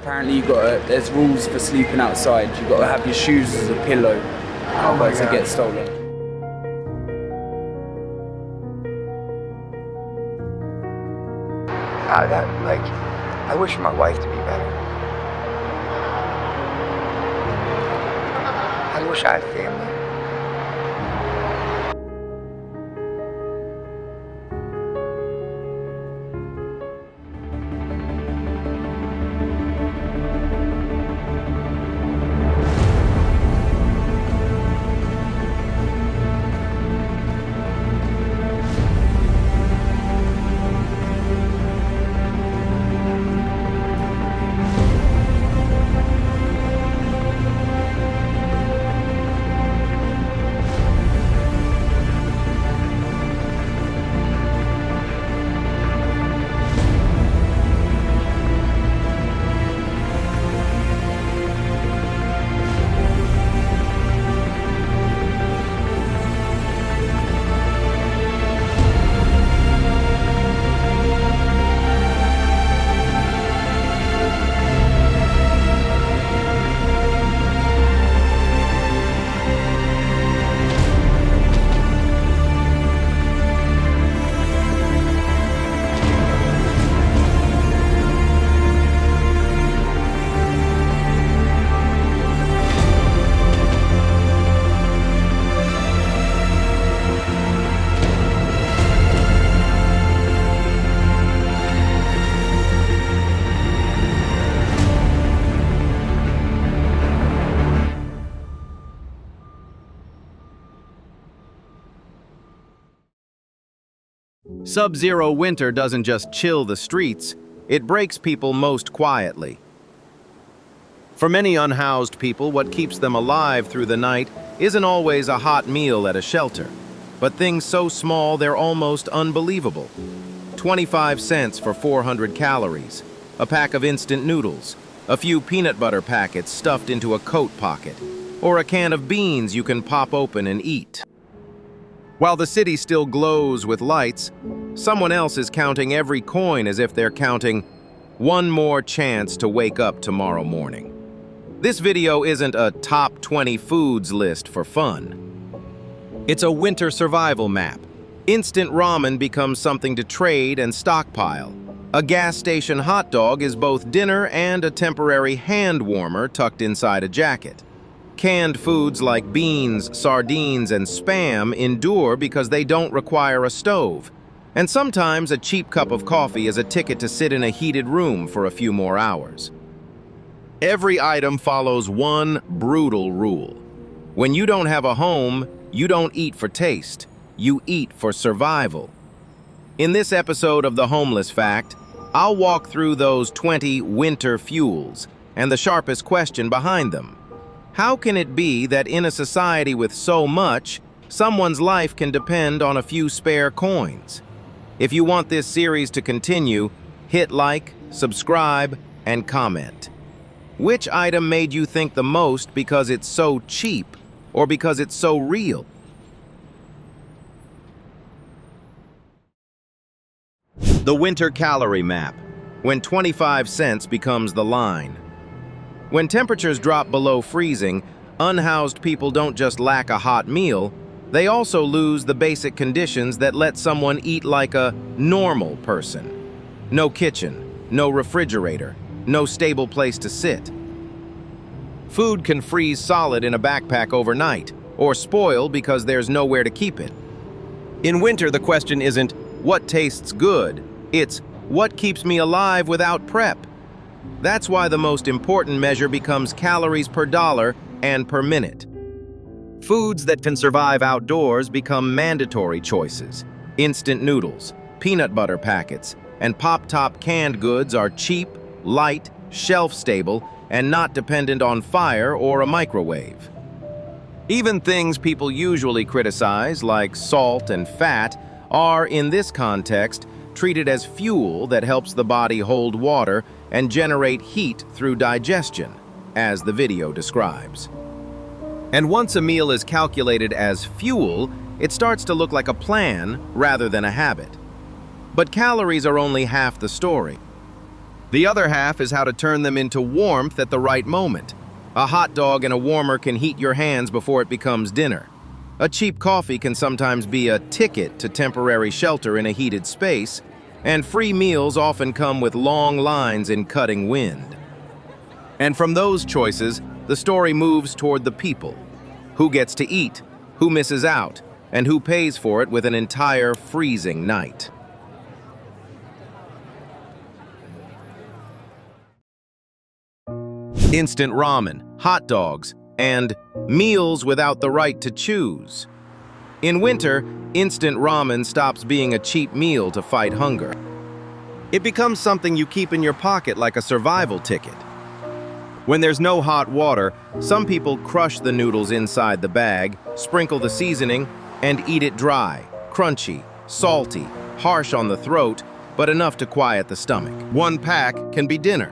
Apparently there's rules for sleeping outside. You've got to have your shoes as a pillow, otherwise it gets stolen. I wish my wife to be better. I wish I had family. Sub-zero winter doesn't just chill the streets, it breaks people most quietly. For many unhoused people, what keeps them alive through the night isn't always a hot meal at a shelter, but things so small they're almost unbelievable. 25 cents for 400 calories, a pack of instant noodles, a few peanut butter packets stuffed into a coat pocket, or a can of beans you can pop open and eat. While the city still glows with lights, someone else is counting every coin as if they're counting one more chance to wake up tomorrow morning. This video isn't a top 20 foods list for fun. It's a winter survival map. Instant ramen becomes something to trade and stockpile. A gas station hot dog is both dinner and a temporary hand warmer tucked inside a jacket. Canned foods like beans, sardines, and Spam endure because they don't require a stove. And sometimes a cheap cup of coffee is a ticket to sit in a heated room for a few more hours. Every item follows one brutal rule. When you don't have a home, you don't eat for taste. You eat for survival. In this episode of The Homeless Fact, I'll walk through those 20 winter fuels and the sharpest question behind them. How can it be that in a society with so much, someone's life can depend on a few spare coins? If you want this series to continue, hit like, subscribe, and comment. Which item made you think the most because it's so cheap or because it's so real? The winter calorie map, when 25 cents becomes the line. When temperatures drop below freezing, unhoused people don't just lack a hot meal, they also lose the basic conditions that let someone eat like a normal person. No kitchen, no refrigerator, no stable place to sit. Food can freeze solid in a backpack overnight, or spoil because there's nowhere to keep it. In winter, the question isn't, what tastes good? It's, what keeps me alive without prep? That's why the most important measure becomes calories per dollar and per minute. Foods that can survive outdoors become mandatory choices. Instant noodles, peanut butter packets, and pop-top canned goods are cheap, light, shelf-stable, and not dependent on fire or a microwave. Even things people usually criticize, like salt and fat, are, in this context, treated as fuel that helps the body hold water and generate heat through digestion, as the video describes. And once a meal is calculated as fuel, it starts to look like a plan rather than a habit. But calories are only half the story. The other half is how to turn them into warmth at the right moment. A hot dog in a warmer can heat your hands before it becomes dinner. A cheap coffee can sometimes be a ticket to temporary shelter in a heated space, and free meals often come with long lines in cutting wind. And from those choices, the story moves toward the people. Who gets to eat, who misses out, and who pays for it with an entire freezing night. Instant ramen, hot dogs, and meals without the right to choose. In winter, instant ramen stops being a cheap meal to fight hunger. It becomes something you keep in your pocket like a survival ticket. When there's no hot water, some people crush the noodles inside the bag, sprinkle the seasoning, and eat it dry, crunchy, salty, harsh on the throat, but enough to quiet the stomach. One pack can be dinner.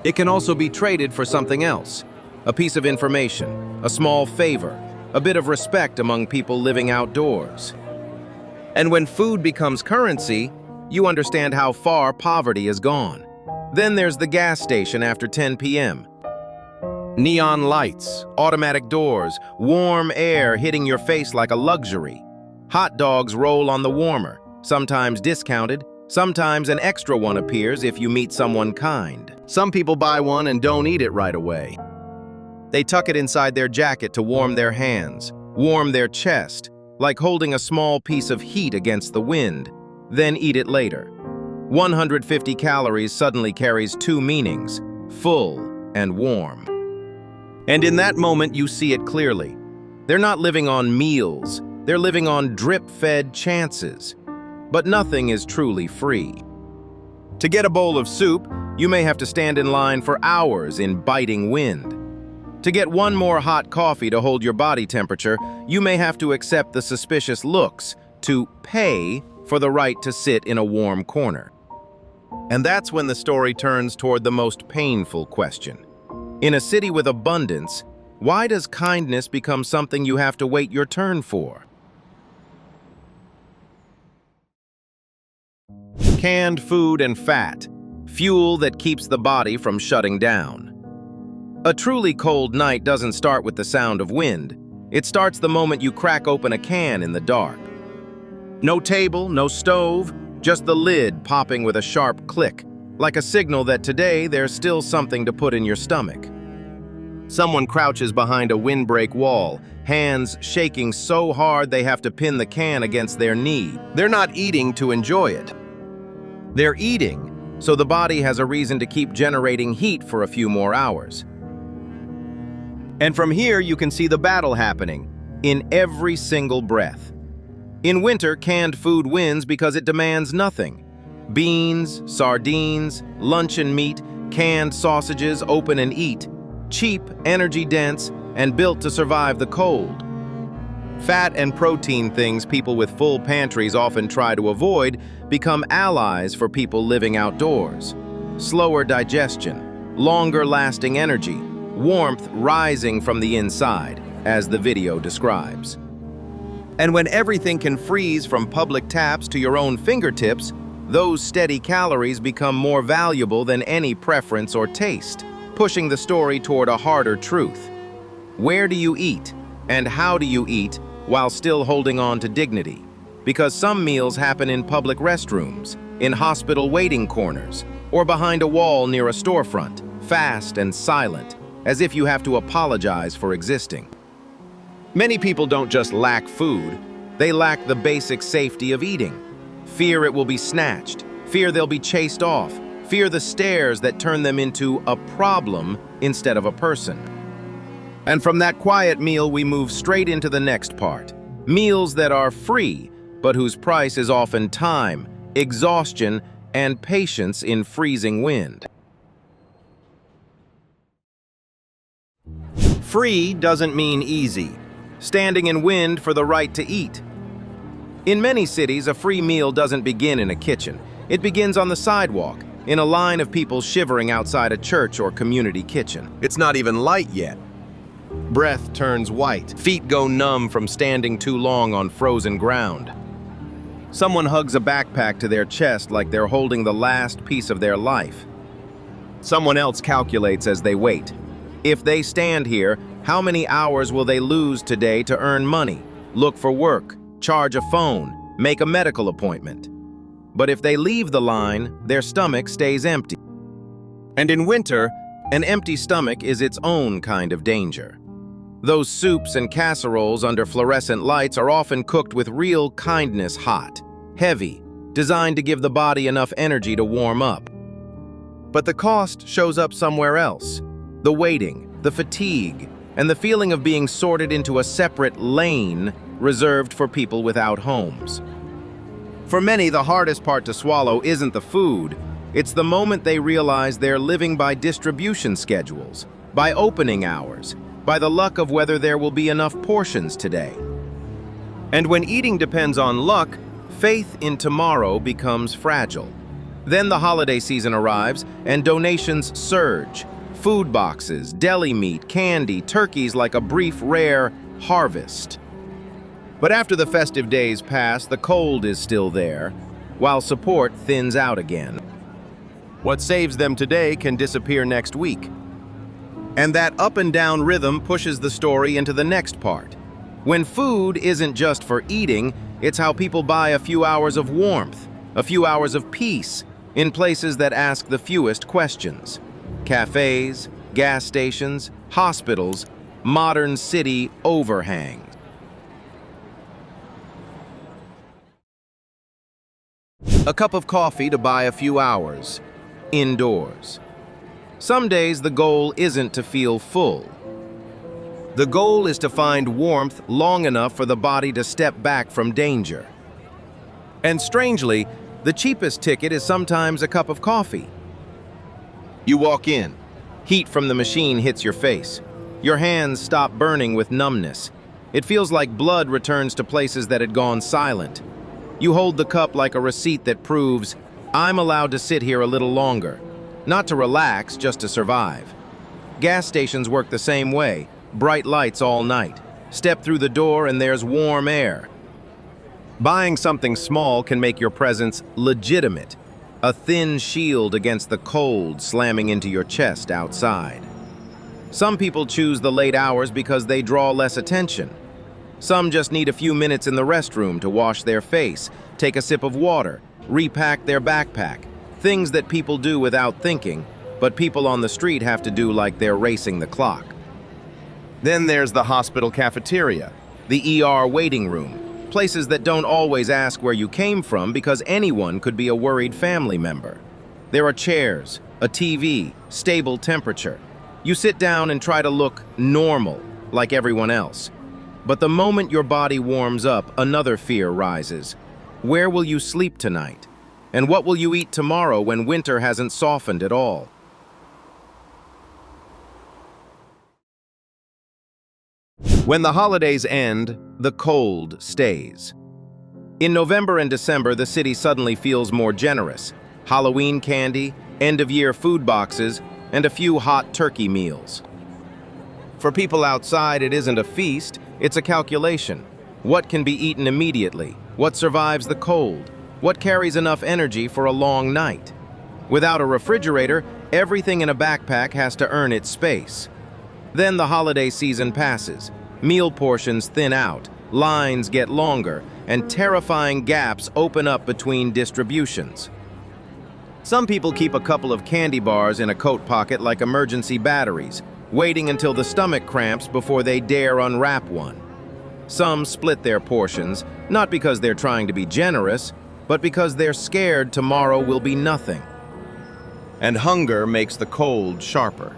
It can also be traded for something else, a piece of information, a small favor, a bit of respect among people living outdoors. And when food becomes currency, you understand how far poverty has gone. Then there's the gas station after 10 p.m. Neon lights, automatic doors, warm air hitting your face like a luxury. Hot dogs roll on the warmer, sometimes discounted, sometimes an extra one appears if you meet someone kind. Some people buy one and don't eat it right away. They tuck it inside their jacket to warm their hands, warm their chest, like holding a small piece of heat against the wind, then eat it later. 150 calories suddenly carries two meanings, full and warm. And in that moment, you see it clearly. They're not living on meals, they're living on drip-fed chances. But nothing is truly free. To get a bowl of soup, you may have to stand in line for hours in biting wind. To get one more hot coffee to hold your body temperature, you may have to accept the suspicious looks, to pay for the right to sit in a warm corner. And that's when the story turns toward the most painful question. In a city with abundance, why does kindness become something you have to wait your turn for? Canned food and fat, fuel that keeps the body from shutting down. A truly cold night doesn't start with the sound of wind. It starts the moment you crack open a can in the dark. No table, no stove, just the lid popping with a sharp click, like a signal that today there's still something to put in your stomach. Someone crouches behind a windbreak wall, hands shaking so hard they have to pin the can against their knee. They're not eating to enjoy it. They're eating, so the body has a reason to keep generating heat for a few more hours. And from here, you can see the battle happening in every single breath. In winter, canned food wins because it demands nothing. Beans, sardines, luncheon meat, canned sausages, open and eat. Cheap, energy-dense, and built to survive the cold. Fat and protein things people with full pantries often try to avoid become allies for people living outdoors. Slower digestion, longer-lasting energy, warmth rising from the inside, as the video describes. And when everything can freeze from public taps to your own fingertips, those steady calories become more valuable than any preference or taste, pushing the story toward a harder truth. Where do you eat, and how do you eat while still holding on to dignity? Because some meals happen in public restrooms, in hospital waiting corners, or behind a wall near a storefront, fast and silent, as if you have to apologize for existing. Many people don't just lack food, they lack the basic safety of eating. Fear it will be snatched, fear they'll be chased off, fear the stares that turn them into a problem instead of a person. And from that quiet meal, we move straight into the next part. Meals that are free, but whose price is often time, exhaustion, and patience in freezing wind. Free doesn't mean easy. Standing in wind for the right to eat. In many cities, a free meal doesn't begin in a kitchen. It begins on the sidewalk, in a line of people shivering outside a church or community kitchen. It's not even light yet. Breath turns white. Feet go numb from standing too long on frozen ground. Someone hugs a backpack to their chest like they're holding the last piece of their life. Someone else calculates as they wait. If they stand here, how many hours will they lose today to earn money, look for work, charge a phone, make a medical appointment? But if they leave the line, their stomach stays empty. And in winter, an empty stomach is its own kind of danger. Those soups and casseroles under fluorescent lights are often cooked with real kindness hot, heavy, designed to give the body enough energy to warm up. But the cost shows up somewhere else. The waiting, the fatigue, and the feeling of being sorted into a separate lane reserved for people without homes. For many, the hardest part to swallow isn't the food. It's the moment they realize they're living by distribution schedules, by opening hours, by the luck of whether there will be enough portions today. And when eating depends on luck, faith in tomorrow becomes fragile. Then the holiday season arrives and donations surge. Food boxes, deli meat, candy, turkeys like a brief, rare harvest. But after the festive days pass, the cold is still there, while support thins out again. What saves them today can disappear next week. And that up and down rhythm pushes the story into the next part. When food isn't just for eating, it's how people buy a few hours of warmth, a few hours of peace, in places that ask the fewest questions. Cafes, gas stations, hospitals, modern city overhangs. A cup of coffee to buy a few hours, indoors. Some days the goal isn't to feel full. The goal is to find warmth long enough for the body to step back from danger. And strangely, the cheapest ticket is sometimes a cup of coffee. You walk in. Heat from the machine hits your face. Your hands stop burning with numbness. It feels like blood returns to places that had gone silent. You hold the cup like a receipt that proves, I'm allowed to sit here a little longer. Not to relax, just to survive. Gas stations work the same way. Bright lights all night. Step through the door and there's warm air. Buying something small can make your presence legitimate, a thin shield against the cold slamming into your chest outside. Some people choose the late hours because they draw less attention. Some just need a few minutes in the restroom to wash their face, take a sip of water, repack their backpack, things that people do without thinking, but people on the street have to do like they're racing the clock. Then there's the hospital cafeteria, the ER waiting room, places that don't always ask where you came from because anyone could be a worried family member. There are chairs, a TV, stable temperature. You sit down and try to look normal, like everyone else. But the moment your body warms up, another fear rises. Where will you sleep tonight? And what will you eat tomorrow when winter hasn't softened at all? When the holidays end, the cold stays. In November and December, the city suddenly feels more generous. Halloween candy, end-of-year food boxes, and a few hot turkey meals. For people outside, it isn't a feast, it's a calculation. What can be eaten immediately? What survives the cold? What carries enough energy for a long night? Without a refrigerator, everything in a backpack has to earn its space. Then the holiday season passes. Meal portions thin out, lines get longer, and terrifying gaps open up between distributions. Some people keep a couple of candy bars in a coat pocket like emergency batteries, waiting until the stomach cramps before they dare unwrap one. Some split their portions, not because they're trying to be generous, but because they're scared tomorrow will be nothing. And hunger makes the cold sharper.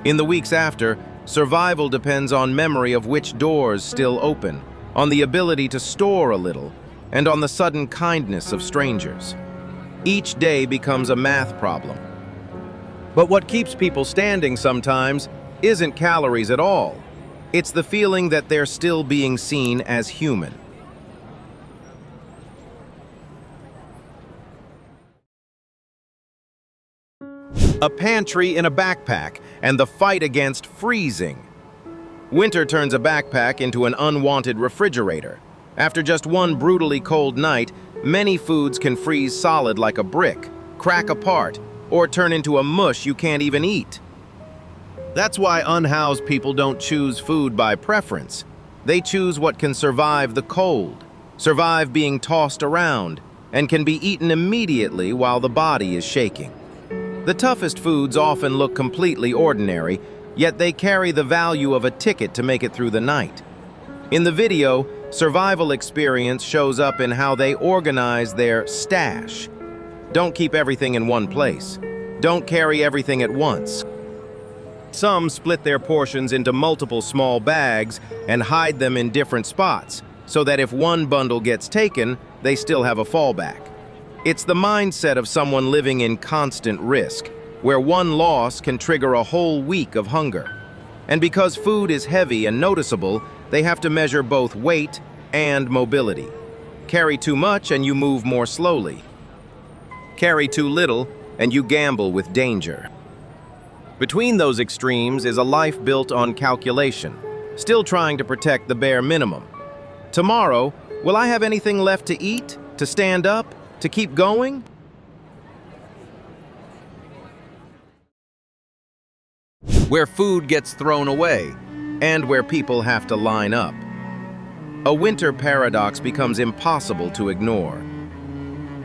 In the weeks after, survival depends on memory of which doors still open, on the ability to store a little, and on the sudden kindness of strangers. Each day becomes a math problem. But what keeps people standing sometimes isn't calories at all. It's the feeling that they're still being seen as human. A pantry in a backpack, and the fight against freezing. Winter turns a backpack into an unwanted refrigerator. After just one brutally cold night, many foods can freeze solid like a brick, crack apart, or turn into a mush you can't even eat. That's why unhoused people don't choose food by preference. They choose what can survive the cold, survive being tossed around, and can be eaten immediately while the body is shaking. The toughest foods often look completely ordinary, yet they carry the value of a ticket to make it through the night. In the video, survival experience shows up in how they organize their stash. Don't keep everything in one place. Don't carry everything at once. Some split their portions into multiple small bags and hide them in different spots, so that if one bundle gets taken, they still have a fallback. It's the mindset of someone living in constant risk, where one loss can trigger a whole week of hunger. And because food is heavy and noticeable, they have to measure both weight and mobility. Carry too much and you move more slowly. Carry too little and you gamble with danger. Between those extremes is a life built on calculation, still trying to protect the bare minimum. Tomorrow, will I have anything left to eat, to stand up, to keep going? Where food gets thrown away, and where people have to line up. A winter paradox becomes impossible to ignore.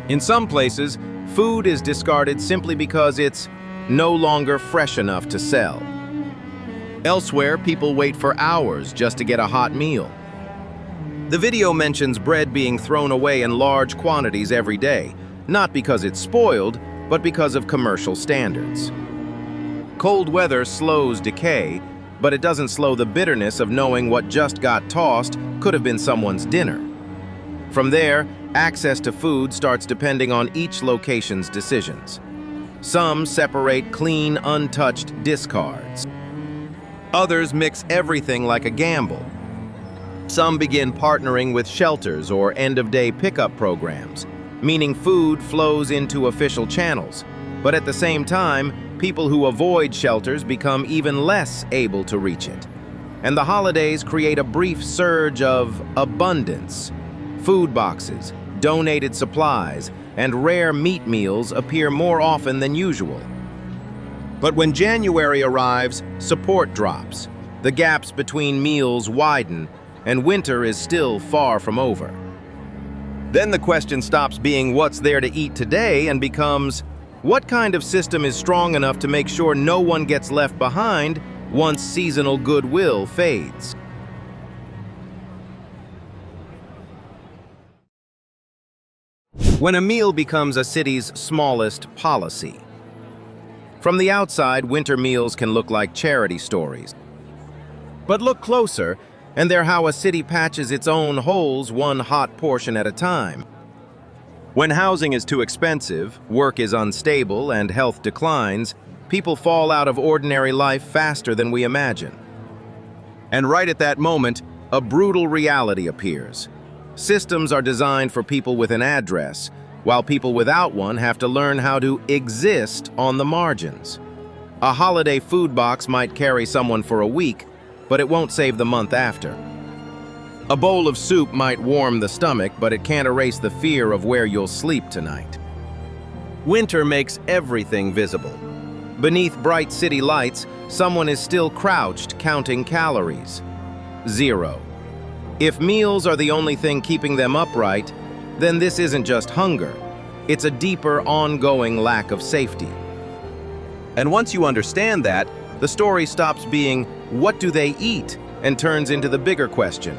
In some places, food is discarded simply because it's no longer fresh enough to sell. Elsewhere, people wait for hours just to get a hot meal. The video mentions bread being thrown away in large quantities every day, not because it's spoiled, but because of commercial standards. Cold weather slows decay, but it doesn't slow the bitterness of knowing what just got tossed could have been someone's dinner. From there, access to food starts depending on each location's decisions. Some separate clean, untouched discards. Others mix everything like a gamble. Some begin partnering with shelters or end-of-day pickup programs, meaning food flows into official channels. But at the same time, people who avoid shelters become even less able to reach it. And the holidays create a brief surge of abundance. Food boxes, donated supplies, and rare meat meals appear more often than usual. But when January arrives, support drops. The gaps between meals widen, and winter is still far from over. Then the question stops being what's there to eat today and becomes, what kind of system is strong enough to make sure no one gets left behind once seasonal goodwill fades? When a meal becomes a city's smallest policy. From the outside, winter meals can look like charity stories. But look closer, and they're how a city patches its own holes one hot portion at a time. When housing is too expensive, work is unstable, and health declines, people fall out of ordinary life faster than we imagine. And right at that moment, a brutal reality appears. Systems are designed for people with an address, while people without one have to learn how to exist on the margins. A holiday food box might carry someone for a week, but it won't save the month after. A bowl of soup might warm the stomach, but it can't erase the fear of where you'll sleep tonight. Winter makes everything visible. Beneath bright city lights, someone is still crouched counting calories. 0. If meals are the only thing keeping them upright, then this isn't just hunger. It's a deeper, ongoing lack of safety. And once you understand that, the story stops being, what do they eat? And turns into the bigger question.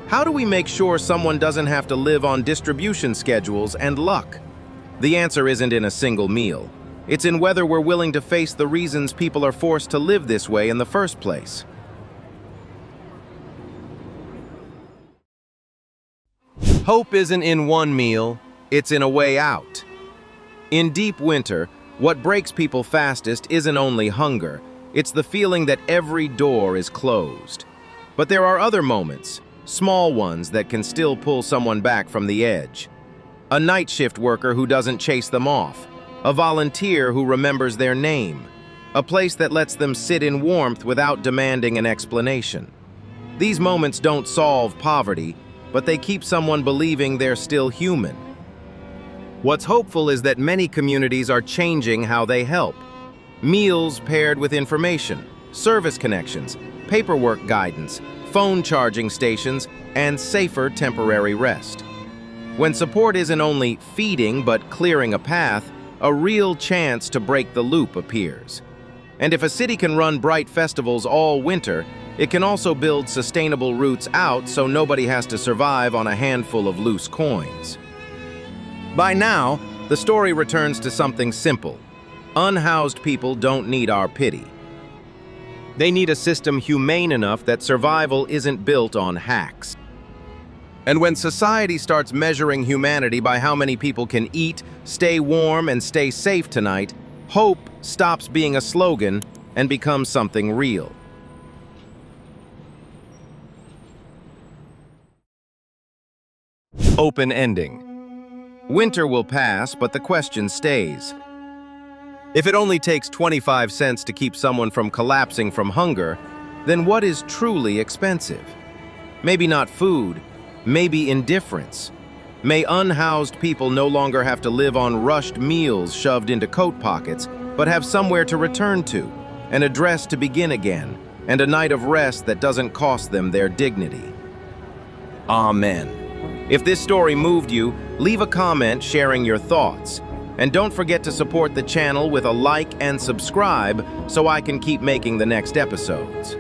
How do we make sure someone doesn't have to live on distribution schedules and luck? The answer isn't in a single meal. It's in whether we're willing to face the reasons people are forced to live this way in the first place. Hope isn't in one meal, it's in a way out. In deep winter, what breaks people fastest isn't only hunger, it's the feeling that every door is closed. But there are other moments, small ones that can still pull someone back from the edge. A night shift worker who doesn't chase them off, a volunteer who remembers their name, a place that lets them sit in warmth without demanding an explanation. These moments don't solve poverty, but they keep someone believing they're still human. What's hopeful is that many communities are changing how they help. Meals paired with information, service connections, paperwork guidance, phone charging stations, and safer temporary rest. When support isn't only feeding but clearing a path, a real chance to break the loop appears. And if a city can run bright festivals all winter, it can also build sustainable routes out so nobody has to survive on a handful of loose coins. By now, the story returns to something simple. Unhoused people don't need our pity. They need a system humane enough that survival isn't built on hacks. And when society starts measuring humanity by how many people can eat, stay warm, and stay safe tonight, hope stops being a slogan and becomes something real. Open ending. Winter will pass, but the question stays. If it only takes 25 cents to keep someone from collapsing from hunger, then what is truly expensive? Maybe not food, maybe indifference. May unhoused people no longer have to live on rushed meals shoved into coat pockets, but have somewhere to return to, an address to begin again, and a night of rest that doesn't cost them their dignity. Amen. If this story moved you, leave a comment sharing your thoughts. And don't forget to support the channel with a like and subscribe so I can keep making the next episodes.